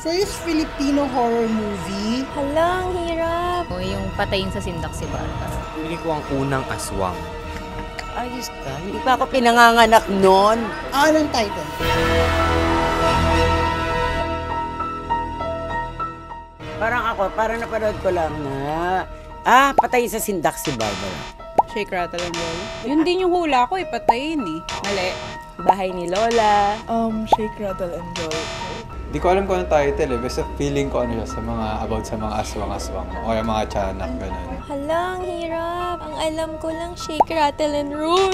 First Filipino horror movie. Halang hirap. O yung patayin sa sindak si Barbara. Pili ko ang unang aswang. Ayos ka, hindi pa ako pinanganganak noon. Anong title? Parang napanood ko lang na, patayin sa sindak si Barbara. Shake, rattle, and roll. Yun din yung hula ko, patayin eh. Mali. Bahay ni Lola. Shake, rattle, and roll. Di ko alam kung anong title eh. Basta feeling ko ano siya sa mga about sa mga aswang-aswang. O yung mga tiyanak, gano'n. Halang hirap. Ang alam ko lang, shake, rattle, and roll.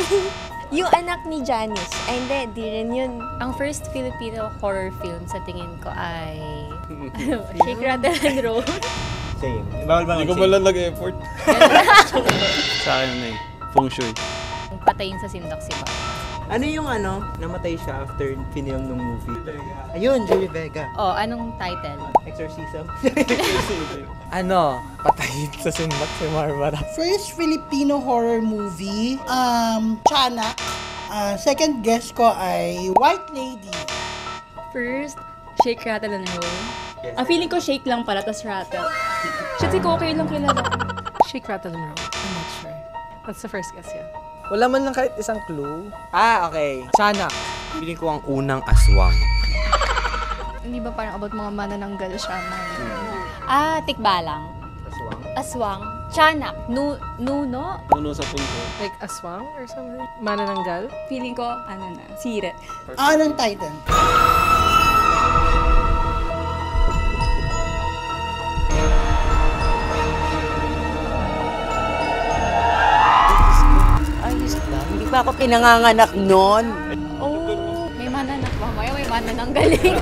Yung anak ni Janice. Ay, hindi. Di rin yun. Ang first Filipino horror film sa tingin ko ay Shake, Rattle, and Roll. Same. Bawal ba Hindi ko ba lang nag-effort? Sa akin na Feng Shui. Yung patayin sa sindak si Barbara. Ano yung namatay siya after film ng movie? Ayun, Julie Vega. Oh, anong title? Exorcism. Patayin sa sindak si Barbara. First Filipino horror movie. Tiyanak. Second guess ko ay White Lady. First, shake, rattle, and roll. Feeling ko shake lang pala, tas rattle. Shit, si Kokay lang kilala ko. Shake, rattle, and roll. I'm not sure. That's the first guess, yeah. Wala man lang kahit isang clue. Okay. Tiyanak. Pili ko ang unang aswang. Hindi ba parang about mga manananggal siya? Tikbalang. Aswang? Aswang. Tiyanak. Nuno. Puno sa punto. Like aswang or something? Manananggal? Feeling ko, sire. Anong title? Ayos ka, hindi pa ako pinanganganak noon. Oh, may mananak. Mamaya may manananggaling.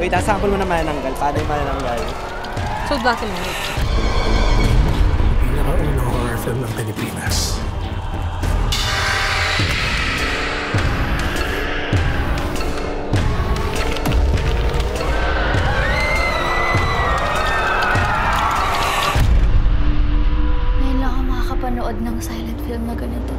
Wait, sample mo na manananggal. Paano yung manananggal? So, black and white. Pinakaunang horror film ng Pilipinas. Ngayon lang ako makakapanood ng silent film na ganito.